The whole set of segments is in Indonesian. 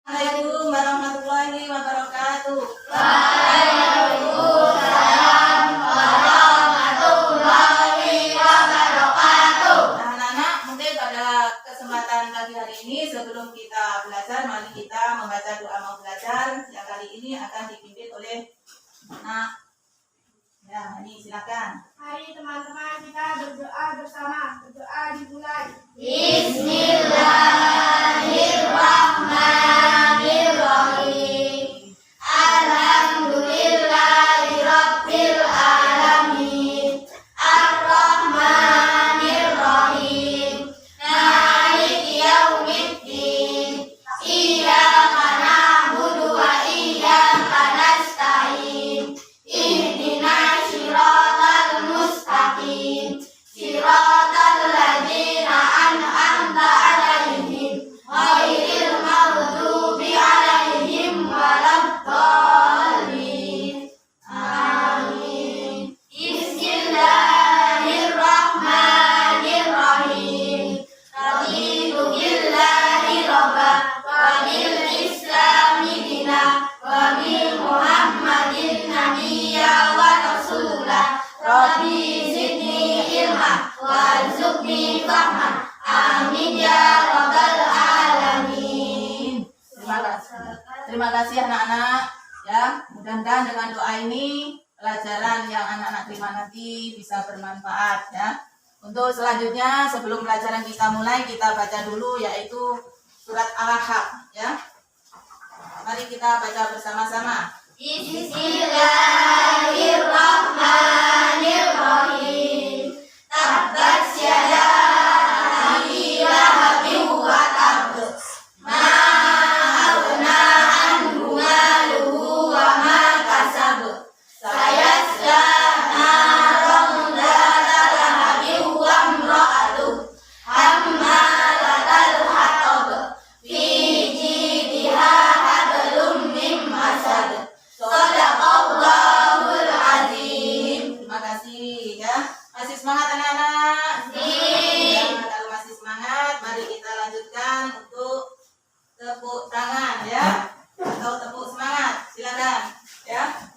Assalamualaikum warahmatullahi wabarakatuh. Waalaikumsalam warahmatullahi wabarakatuh. Nah, anak-anak, mungkin pada kesempatan pagi hari ini sebelum kita belajar, mari kita membaca doa mau belajar yang kali ini akan dipimpin oleh anak. Ya, ini silakan. Mari teman-teman kita berdoa bersama. Berdoa dimulai. Bismillahirrahmanirrahim. Alhamdulillahirabbil alamin. Ar-Rahmanir-Rahim. Maliki yaumiddin. Iyyaka na'budu wa iyyaka nasta'in. Ihdinas siratal mustaqim. Siratal ladzina an'amta 'alaihim ghairil maghdubi 'alaihim waladdallin. Amin. Bismillahirrahmanirrahim. Raditu billahi rabba wa bil islami dina wa bi Muhammadin nabiyya wa rasula. Rabbi zidni ilma warzuqni fahma. Amin ya rabbal alamin. Terima kasih anak-anak. Ya, mudah-mudahan dengan doa ini pelajaran yang anak-anak terima nanti bisa bermanfaat ya. Untuk selanjutnya sebelum pelajaran kita mulai, kita baca dulu yaitu surat Al-Ahqaf ya. Mari kita baca bersama-sama. Bismillahirrahmanirrahim. Tabbat yada abi lahabin wa tabb. Ma aghna anhu maluhu wa ma kasab. Sayasla naran dhata lahabin wa imra'atuh hammalatal hatab. Fi jidiha hablum min masad. Shadaqallahul azim. Terima kasih ya. Masih semangat anak-anak? Ya, kalau masih semangat, mari kita lanjutkan untuk tepuk tangan ya. Atau tepuk semangat. Silakan ya.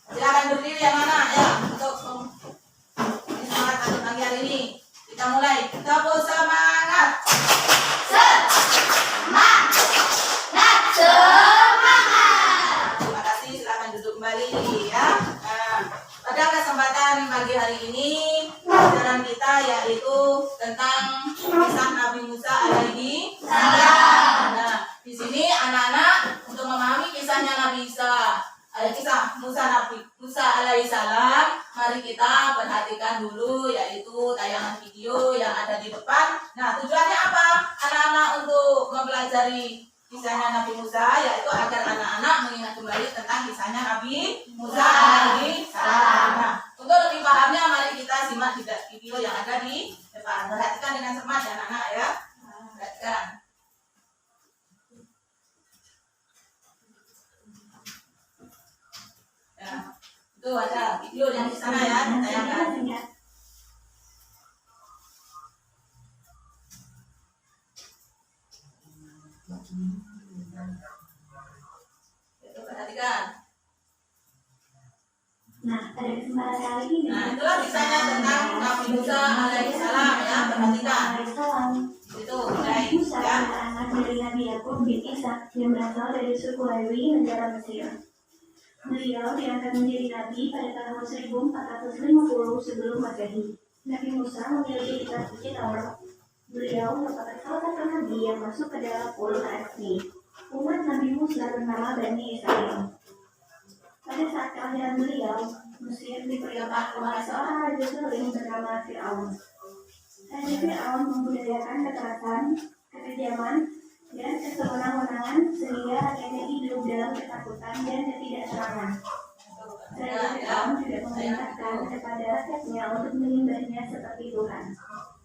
Silakan berdiri anak-anak ya untuk ini semangat pada pagi hari ini. Kita mulai. Tepuk semangat. Semangat. Terima kasih. Silakan duduk kembali ya. Nah, pada kesempatan pagi hari ini pelajaran kita yaitu tentang kisah Nabi Musa alaihi salam. Nah, di sini anak-anak untuk memahami kisah Nabi Musa alaihi salam, mari kita perhatikan dulu yaitu tayangan video yang ada di depan. Nah, tujuannya apa? Anak-anak untuk mempelajari kisahnya Nabi Musa yaitu agar anak-anak mengingat kembali tentang kisahnya Nabi Musa alaihi salam. Nah, untuk lebih pahamnya mari kita simak video yang ada di depan. Perhatikan dengan cermat ya anak-anak ya. Perhatikan. Ya, itu ada video yang di sana ya, ditayangkan. Itu perhatikan. Nah, pada kesempatan kali ini, Nah, itulah kisahnya tentang Nabi Musa alaihi salam ya, perhatikan. Alaihissalam. Itu mulai Musa ya. adalah anak dari Nabi Yakub bin Ishak yang berasal dari suku Lewi, negara Mesir. Beliau diangkat menjadi nabi pada tahun 1450 sebelum Masehi. Nabi Musa memiliki kitab suci Taurat. Beliau merupakan salah satu nabi yang masuk ke dalam ulul azmi. Umat Nabi Musa bernama Bani Israel. Pada saat kelahiran beliau, Mesir diperintah oleh seorang raja zalim bernama Fir'aun. Raja Fir'aun membudayakan kekerasan, kekejaman, dan kesewenang-wenangan sehingga rakyatnya hidup dalam ketakutan dan ketidakterangan. Raja Fir'aun juga memerintahkan kepada rakyatnya untuk menyembahnya seperti Tuhan.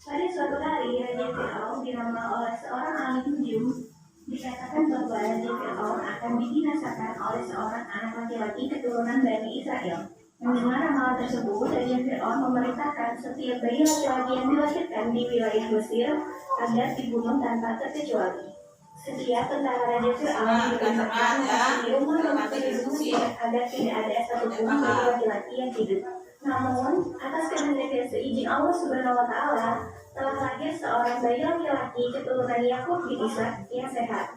Pada suatu hari, Raja Fir'aun diramal oleh seorang ahli nujum. Dikatakan bahwa Raja Fir'aun akan dibinasakan oleh seorang anak laki-laki keturunan Bani Israel. Mendengar ramalan tersebut, Raja Fir'aun memerintahkan setiap bayi laki-laki yang dilahirkan di wilayah Mesir agar dibunuh tanpa terkecuali. Setiap tentara Raja Fir'aun diperintahkan memasuki rumah Nabi Musa agar tidak ada satupun dari laki-laki yang hidup. Namun, atas kehendak dan seizin Allah Subhanahu wa Ta'ala, telah lahir seorang bayi laki-laki keturunan Yakub bin Ishak yang sehat.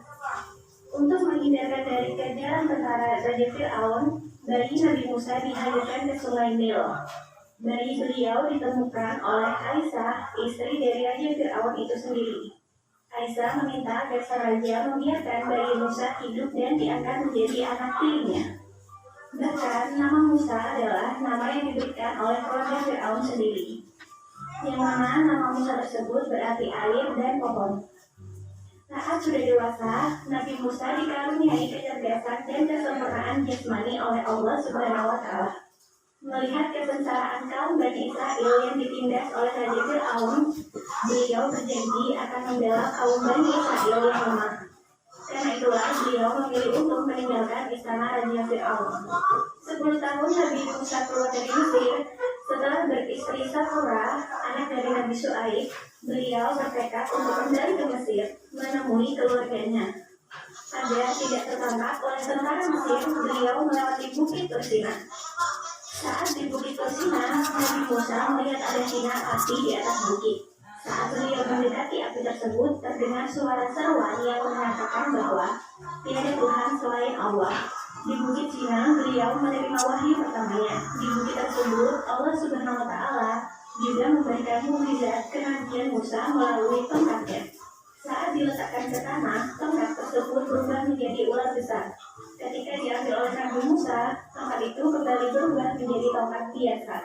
Untuk menghindarkan dari kejaran tentara Raja Fir'aun, bayi Nabi Musa dihanyutkan ke sungai Nil. Bayi beliau ditemukan oleh Aisyah, istri dari Raja Fir'aun itu sendiri. Aisyah meminta agar sang raja membiarkan bayi Musa hidup dan diangkat menjadi anak tirinya. Bahkan nama Musa adalah nama yang diberikan oleh keluarga Fir'aun sendiri, yang mana nama Musa tersebut berarti air dan pohon. Saat sudah dewasa, Nabi Musa dikaruniai kecerdasan dan kesempurnaan jasmani oleh Allah Subhanahu wa Ta'ala. Melihat kesengsaraan kaum Bani Israel yang ditindas oleh Raja Fir'aun, beliau berjanji akan membela kaum Bani Israel yang lemah. Karena itulah beliau memilih untuk meninggalkan istana Raja Fir'aun. 10 tahun Nabi Musa keluar dari Mesir, setelah beristri Saphora, anak dari Nabi Syuaib, beliau bertekad untuk kembali ke Mesir, menemui keluarganya. Agar tidak tertangkap oleh tentara Mesir, beliau melewati Bukit Tursina. Saat di Bukit Tursina, Nabi Musa melihat ada sinar api di atas bukit. Saat beliau mendekati api tersebut, terdengar suara seruan yang mengatakan bahwa tiada Tuhan selain Allah. Di Bukit Sina, beliau menerima wahyu pertamanya. Di bukit tersebut, Allah Subhanahu wa Ta'ala juga memberikan mukjizat kenabian Musa melalui tongkatnya. Saat diletakkan ke tanah, tongkat tersebut berubah menjadi ular besar. Ketika diambil oleh Nabi Musa, tongkat itu kembali berubah menjadi tongkat biasa.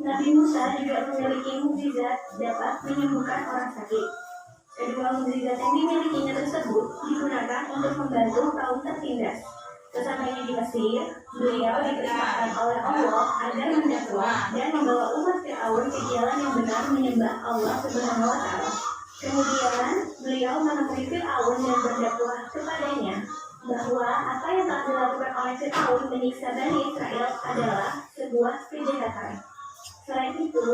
Nabi Musa juga memiliki mukjizat dapat menyembuhkan orang sakit. Kedua mukjizat yang dimilikinya tersebut digunakan untuk membantu kaum tertindas. Sesampainya di Mesir, beliau diperintahkan oleh Allah agar mendakwah dan membawa umat Fir'aun ke jalan yang benar menyembah Allah Subhanahu wa Ta'ala. Kemudian, beliau menemui Fir'aun dan berdakwah kepadanya bahwa apa yang telah dilakukan oleh Fir'aun menyiksa Bani Israel adalah sebuah kejahatan. Selain itu,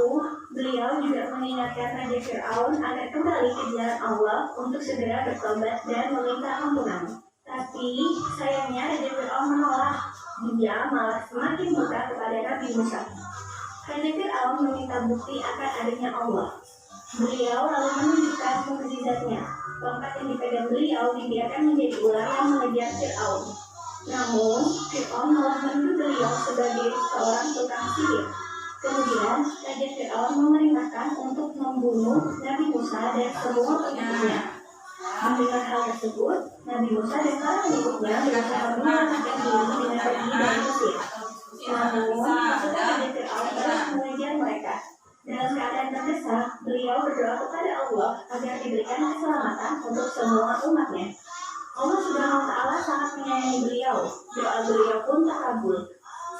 beliau juga mengingatkan Raja Fir'aun agar kembali ke jalan Allah untuk segera bertobat dan meminta ampunan. Tapi, sayangnya Raja Fir'aun menolak. Dia malah semakin murka kepada Nabi Musa. Raja Fir'aun meminta bukti akan adanya Allah. Beliau lalu menunjukkan mukjizatnya. Tongkat yang dipegang beliau dibiarkan menjadi ular yang mengejar Fir'aun. Namun, Fir'aun malah menuduh beliau sebagai seorang tukang sihir. Kemudian, Raja Fir'aun memerintahkan untuk membunuh Nabi Musa dan semua pengikutnya. Mendengar hal tersebut, Nabi Musa dan para pengikutnya berusaha menyelamatkan diri dengan pergi dari Mesir. Namun, pasukan Raja Fir'aun terus mengejar mereka. Dalam keadaan terdesak, beliau berdoa kepada Allah agar diberikan keselamatan untuk semua umatnya. Allah Subhanahu wa Ta'ala sangat menyayangi beliau. Doa beliau pun terkabul.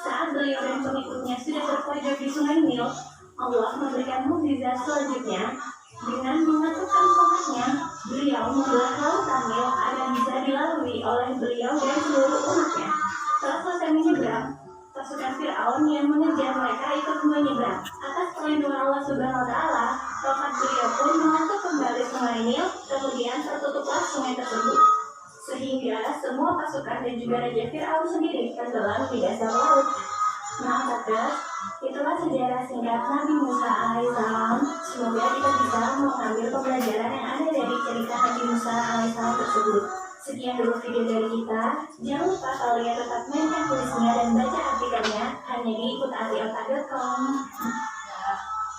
Saat beliau dan pengikutnya sudah berpojok di Sungai Nil, Allah memberikan mukjizat selanjutnya. Dengan mengetukkan tongkatnya, beliau membelah lautan Nil agar bisa dilalui oleh beliau dan seluruh umatnya. Setelah selesai menyeberang, pasukan Fir'aun yang mengejar mereka ikut menyeberang. Atas perlindungan Allah Subhanahu wa Ta'ala, tongkat beliau pun mengetuk kembali Sungai Nil, kemudian tertutuplah sungai tersebut. Sehingga semua pasukan dan juga Raja Fir'aun sendiri tenggelam di dasar laut. Nah, itulah sejarah singkat Nabi Musa alaihissalam. Semoga kita bisa mengambil pembelajaran yang ada dari cerita Nabi Musa alaihissalam tersebut. Sekian dulu video dari kita. Jangan lupa kalian tetap mainkan tulisnya dan baca artikelnya hanya di ikutariota.com.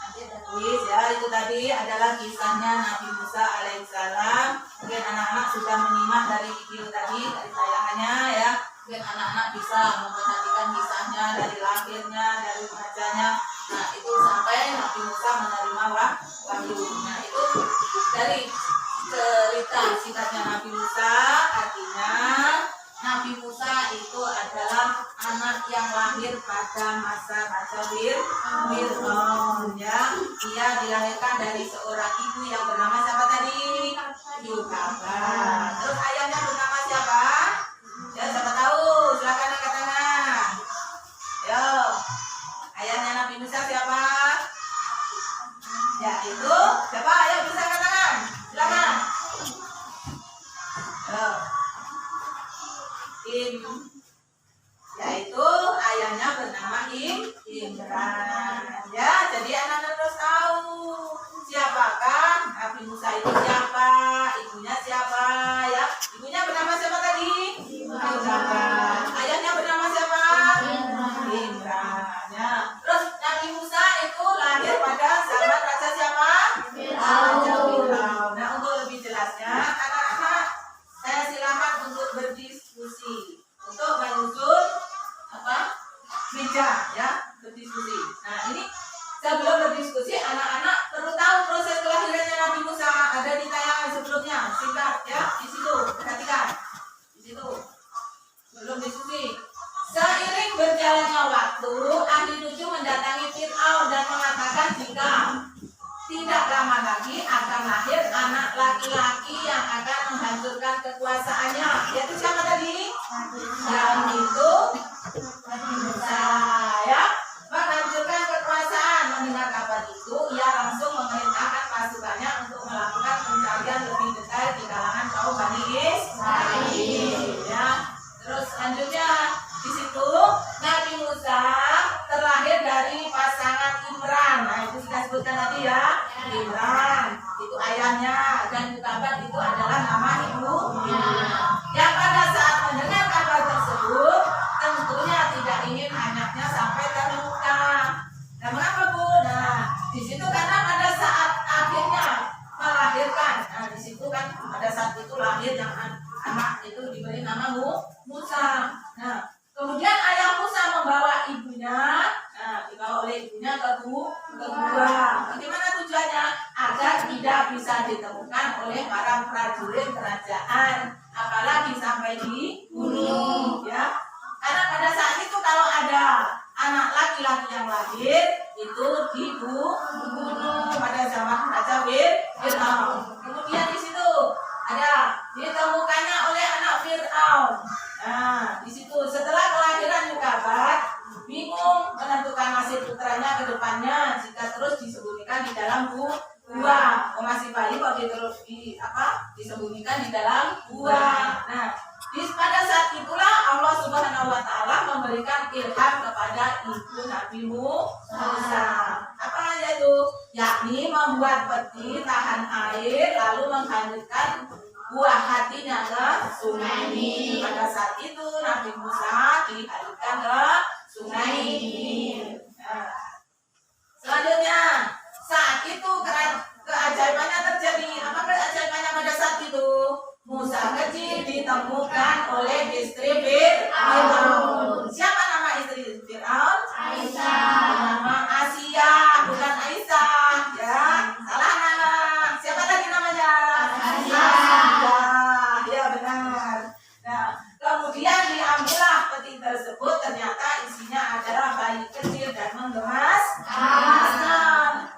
Nanti ada tulis ya. Itu tadi adalah kisahnya Nabi Musa alaihissalam. Mungkin anak-anak sudah menyimak dari video tadi, dari tayangannya ya. Mungkin anak-anak bisa memperhatikan kisahnya dari lahirnya, dari bacanya. Nah, itu sampai Nabi Musa menerima wahyu. Nah, itu dari cerita singkatnya Nabi Musa. Artinya Nabi Musa itu adalah anak yang lahir pada masa Fir'aun ya. Dia dilahirkan dari seorang ibu yang bernama siapa tadi? Yukabah. Terus ayahnya bernama siapa? Ya, siapa tahu? Silakan angkat tangan. Yo, ayahnya Nabi Musa siapa? Ya, itu siapa? Ayo bisa angkat tangan. Silakan. Imran. Ya, jadi anak-anak harus tahu siapakah Nabi Musa itu siapa, ibunya siapa ya. Ibunya bernama siapa tadi? Imran. Ayahnya bernama siapa? Imran. Ya. Terus Nabi Musa itu lahir pada zaman raja siapa? Raja Firaun. Nah, untuk lebih jelasnya, anak-anak saya silakan untuk berdiskusi, untuk menyusun meja ya, berdiskusi. Nah, ini sebelum berdiskusi, anak-anak perlu tahu proses kelahirannya Nabi Musa. Ada di tayangan sebelumnya, singkat ya, di situ perhatikan, di situ sebelum diskusi. Seiring berjalannya waktu, ahli nuju mendatangi Fir'aun dan mengatakan jika tidak lama lagi akan lahir anak laki-laki yang akan menghancurkan kekuasaannya. Yaitu siapa tadi? Yang itu saya menghancurkan kekuasaan. Mendengar kabar itu, ia langsung memerintahkan pasukannya untuk melakukan pencarian lebih detail di kalangan kaum Bani Israil. Ya. Terus selanjutnya di situ Nabi Musa terlahir dari pasangan Imran. Nah, itu sudah sebutkan tadi ya, Imran itu ayahnya, dan kabar itu adalah nama ibunya. Yang pada saat mendengar kabar tersebut tentunya tidak ingin anaknya sampai terluka. Nah, mengapa Bu? Nah, di situ karena pada saat akhirnya melahirkan, nah di situ kan pada saat itu lahir yang anak itu diberi nama Musa. Nah, kemudian ayah Musa membawa ibunya, dibawa oleh ibunya ke gua. Bagaimana tujuannya? Agar tidak bisa ditemukan oleh para prajurit kerajaan, apalagi sampai dibunuh. Ya, karena pada saat itu kalau ada anak laki-laki yang lahir itu dibunuh pada zaman Raja Fir'aun. Kemudian di situ ada ditemukannya oleh anak Fir'aun. Nah, di situ setelah kelahiran kabar, bingung menentukan nasib putranya ke depannya jika terus disembunyikan di dalam gua. Masih bayi kok disembunyikan di dalam gua. Nah, pada saat itulah Allah Subhanahu wa taala memberikan ilham kepada ibu Nabi Musa. Apa yaitu? Yakni membuat peti tahan air lalu menghanyutkan buah hatinya ke sungai Nil. Pada saat itu Nabi Musa dihanyutkan ke sungai Nil. Nah, selanjutnya saat itu keajaibannya terjadi. Apa keajaibannya pada saat itu? Musa kecil ditemukan oleh istri Fir'aun. Siapa nama istri Fir'aun? Aisyah. Nama Asia, bukan Aisyah. Ya, salah nama. Siapa tadi namanya? Aisyah. Ya, benar. Nah, kemudian diambillah peti tersebut. Ternyata isinya adalah bayi kecil dan menggemas.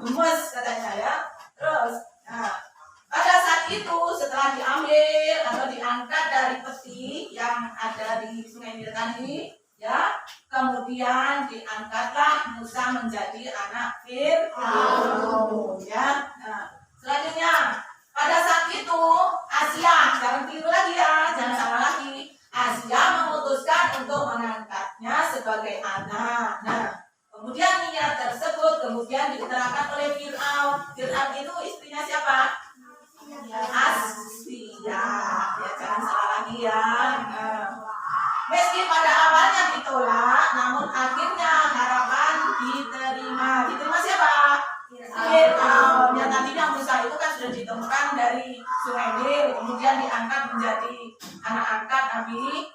Gemes katanya ya. Terus, nah, pada saat itu setelah diambil atau diangkat dari peti yang ada di Sungai Nil tadi, ya, kemudian diangkatlah Musa menjadi anak Fir'aun. Ya, nah, selanjutnya pada saat itu Asia, jangan keliru lagi ya, jangan salah lagi. Asia memutuskan untuk mengangkatnya sebagai anak. Nah, kemudian niat tersebut kemudian diterangkan oleh Fir'aun. Fir'aun itu istrinya siapa? Asia. Ya, jangan salah lagi ya. Meski pada awalnya ditolak, namun akhirnya harapan diterima. Diterima siapa? Fir'aun. Yang tadinya Musa itu kan sudah ditemukan dari Sungai Nil, kemudian diangkat menjadi anak angkat Nabi,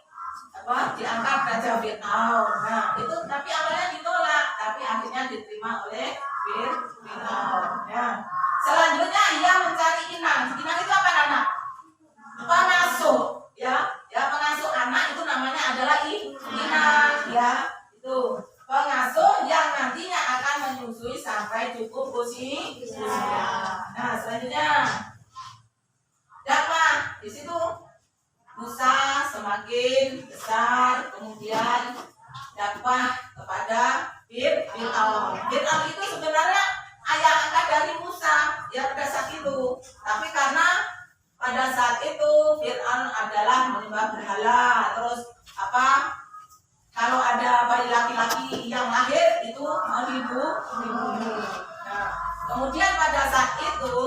diangkat Raja Fir'aun. Nah, itu tapi awalnya ditolak, tapi akhirnya diterima oleh Fir'aun. Ya. Selanjutnya ia mencari inang. Inang itu apa anak? Pengasuh, ya. Ya, pengasuh anak itu namanya adalah inang, ya. Itu pengasuh yang nantinya akan menyusui sampai cukup usia. Nah, selanjutnya dakwah. Di situ Musa semakin besar, kemudian dakwah kepada Fir'aun. Fir'aun itu sebenarnya ayah angkat dari Musa ya pada saat itu. Tapi karena pada saat itu Fir'aun adalah menyembah berhala. Terus kalau ada bayi laki-laki yang lahir itu dibunuh. Nah, kemudian pada saat itu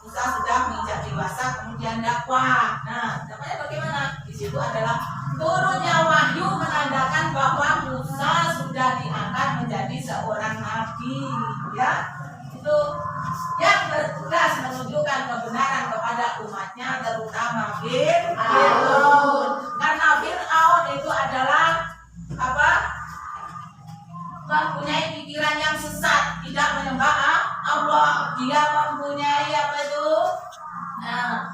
Musa sudah menginjak dewasa, kemudian dakwah. Nah, dakwahnya bagaimana? Di situ adalah turunnya wahyu menandakan bahwa Musa sudah diangkat menjadi seorang nabi, ya. Itu yang bertugas menunjukkan kebenaran kepada umatnya, terutama Fir'aun. Karena Fir'aun itu adalah apa? Mempunyai pikiran yang sesat, tidak menyembah Allah. Dia mempunyai apa itu? Nah,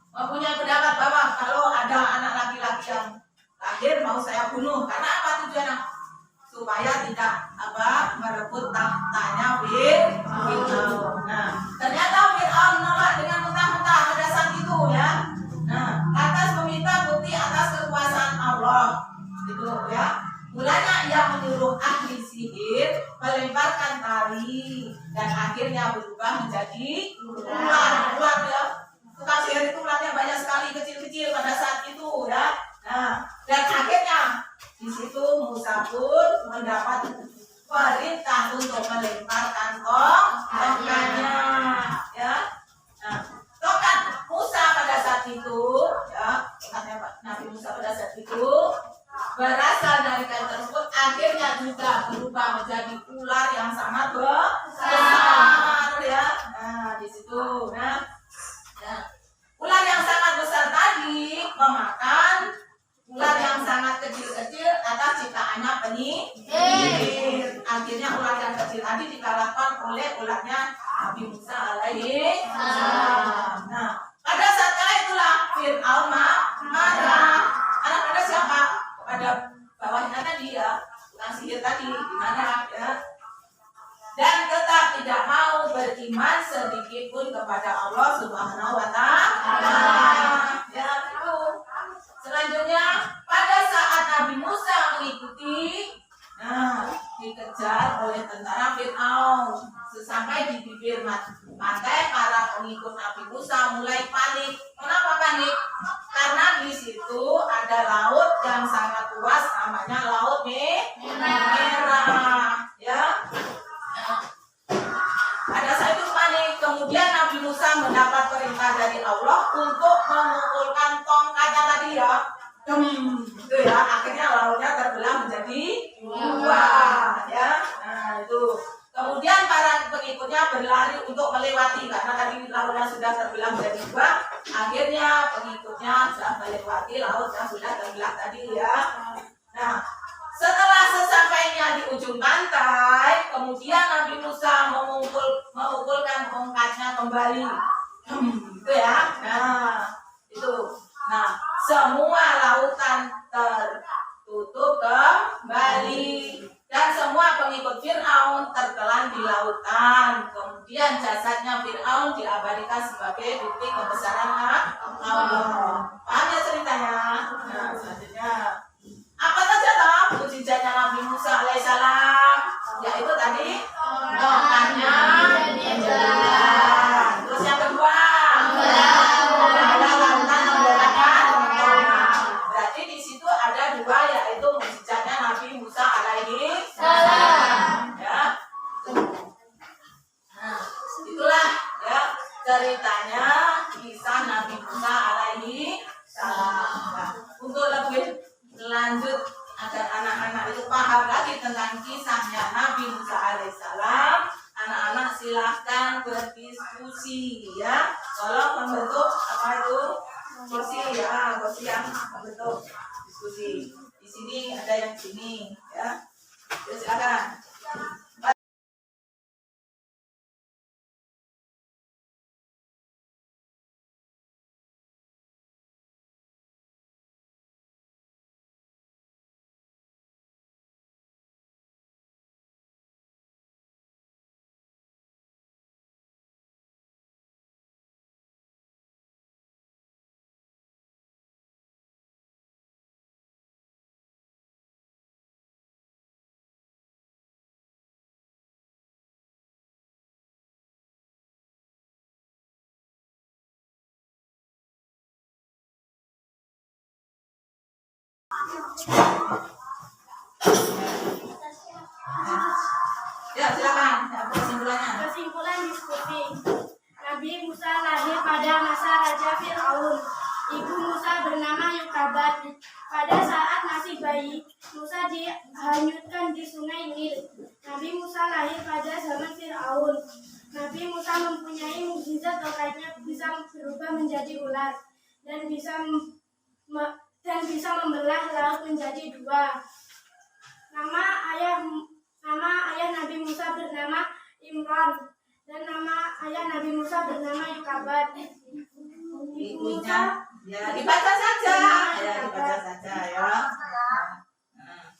mempunyai pendapat bahwa kalau ada anak laki-laki yang lahir mau saya bunuh. Karena apa tujuannya? Supaya tidak apa merebut tahtanya Fir'aun. Nah, ternyata Fir'aun menolak dengan mentah-mentah pada saat itu, ya. Nah, lantas meminta bukti atas kekuasaan Allah, gitu, ya. Mulanya ia menyuruh ahli sihir melemparkan tali dan akhirnya berubah menjadi ular. Ular, ya. Tukang sihir itu ularnya banyak sekali, kecil-kecil pada saat itu, ya. Nah, dan akhirnya di situ Musa pun mendapat perintah untuk melemparkan tongkatnya, ya. Nah, tongkat Musa pada saat itu, ya, tongkatnya Nabi Musa pada saat itu berasal dari kain tersebut, akhirnya juga berubah menjadi ular yang sangat besar, ya. Nah, di situ, nah, ya. Ular yang sangat besar tadi memakan ular yang sangat kecil-kecil atas ciptaannya penyihir. Akhirnya ular yang kecil tadi dikalahkan oleh ularnya Nabi Musa alaihi salam. Nah, pada saat kala itulah Fir'aun marah. Karena pada siapa? Pada bawahnya tadi, ya, tukang sihir tadi, di mana, ya. Dan tetap tidak mau beriman sedikit pun kepada Allah Subhanahu wa Ta'ala. Ya, itu. Selanjutnya, pada saat Nabi Musa mengikuti, nah, dikejar oleh tentara Fir'aun. Sesampai di bibir pantai, para pengikut Nabi Musa mulai panik. Kenapa panik? Karena di situ ada laut yang sangat luas, namanya Laut Merah, ya. Pada saat itu panik. Kemudian Nabi Musa mendapat perintah dari Allah untuk memukulkan tongkatnya tadi, ya. Itu, ya. Akhirnya lautnya terbelah menjadi dua, ya. Nah, itu. Kemudian para pengikutnya berlari untuk melewati, karena tadi lautnya sudah terbelah menjadi dua. Akhirnya pengikutnya sudah melewati laut yang sudah terbelah tadi, ya. Nah, setelah sesampainya di ujung pantai, kemudian Nabi Musa memukulkan tongkatnya kembali. Itu, ya. Nah, itu. Nah, semua lautan tertutup kembali dan semua pengikut Fir'aun tertelan di lautan. Kemudian jasadnya Fir'aun diabadikan sebagai bukti kebesaran Allah. Paham ya ceritanya? Nah, selanjutnya apa saja toh mukjizatnya Nabi Musa alaihissalam? Yaitu tadi tongkatnya dibelah. Terus yang kedua, lautan membelahkan tongkat. Berarti di situ ada dua, yaitu mukjizatnya Nabi Musa alaihi salam. Ya. Nah, itulah, ya, ceritanya kisah Nabi Musa alaihi salam. Nah, untuk lebih lanjut agar anak-anak itu paham lagi tentang kisahnya Nabi Musa alaihissalam, anak-anak silahkan berdiskusi, ya. Tolong membentuk apa itu kursi, ya, kursi yang membentuk diskusi. Di sini ada yang sini, ya. Terus silakan. Ya, silakan. Ya, kesimpulannya. Kesimpulan diskusi. Nabi Musa lahir pada masa Raja Fir'aun. Ibu Musa bernama Yokabat. Pada saat masih bayi, Musa dihanyutkan di sungai Nil. Nabi Musa lahir pada zaman Fir'aun. Nabi Musa mempunyai mukjizat rohaninya, bisa berubah menjadi ular dan bisa membelah laut menjadi dua. Nama ayah Nabi Musa bernama Imran dan nama ayah Nabi Musa bernama Yokabat. Ibunya, ya dibaca saja. Ya, dibaca saja ya. Nah,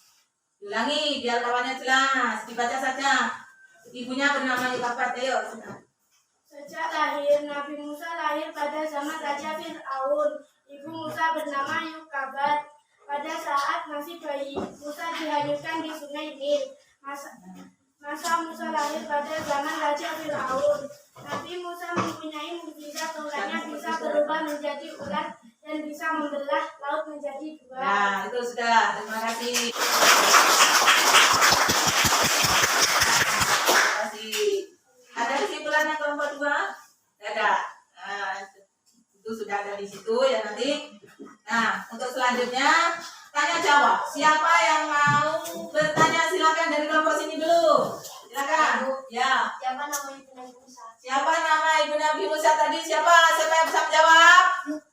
ulangi biar kawannya jelas. Dibaca saja. Ibunya bernama Yokabat. Ayo. Sejak lahir, Nabi Musa lahir pada zaman Raja Fir'aun. Ibu Musa bernama Yokabat. Pada saat masih bayi, Musa dihanyutkan di sungai Nil. Masa Musa lahir pada zaman Raja Fir'aun. Nabi Musa mempunyai mukjizat rohaninya, bisa berubah menjadi ular dan bisa membelah laut menjadi dua. Nah, itu sudah. Terima kasih. Terima kasih. Ada kesimpulannya kelompok 2? Ada. Nah, itu sudah ada di situ ya nanti. Nah, untuk selanjutnya tanya jawab. Siapa yang mau bertanya silakan dari kelompok sini dulu. Silakan. Ya. Siapa nama Ibu Nabi Musa? Siapa nama Ibu Nabi Musa tadi? Siapa yang bisa menjawab?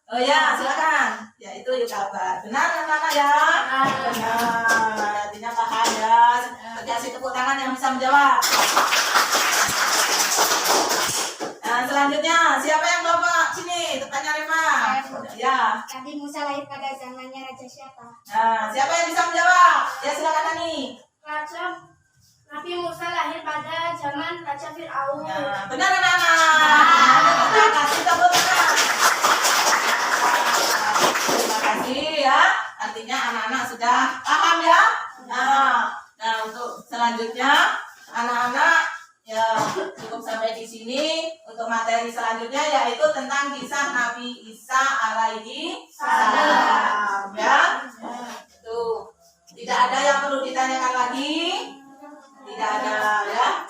Oh ya, silakan. Ya, itu Yokabat. Benar anak-anak ya? Benar. Artinya paham ya. Kasih tepuk tangan yang bisa menjawab. Nah, selanjutnya siapa yang bawa sini? Tanya Rima. Ya. Nabi Musa lahir pada zamannya Raja siapa? Nah, siapa yang bisa menjawab? Ya, silakan Nani. Nabi Musa lahir pada zaman Raja Fir'aun. Nah, benar anak-anak. Terima kasih tepuk tangan. Terima kasih ya. Artinya anak-anak sudah paham ya. Nah, untuk selanjutnya anak-anak ya cukup sampai di sini. Untuk materi selanjutnya yaitu tentang kisah Nabi Isa alaihi salam ya. Tuh, tidak ada yang perlu ditanyakan lagi. Tidak ada ya.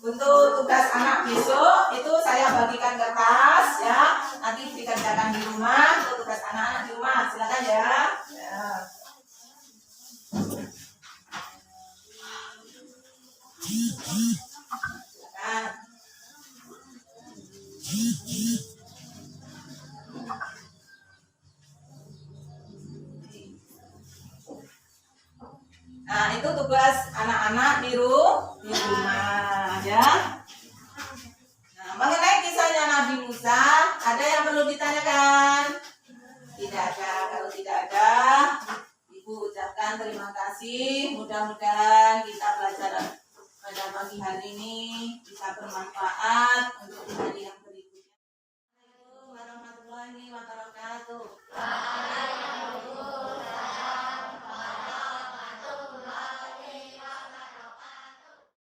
Untuk tugas anak besok itu saya bagikan kertas ya. Nanti dikerjakan di rumah. Untuk tugas anak-anak di rumah silakan ya. Ya. Silakan. Nah, itu tugas anak-anak di rumah ya. Nah, mengenai kisahnya Nabi Musa, ada yang perlu ditanyakan? Tidak ada. Kalau tidak ada, Ibu ucapkan terima kasih. Mudah-mudahan kita belajar pada pagi hari ini bisa bermanfaat untuk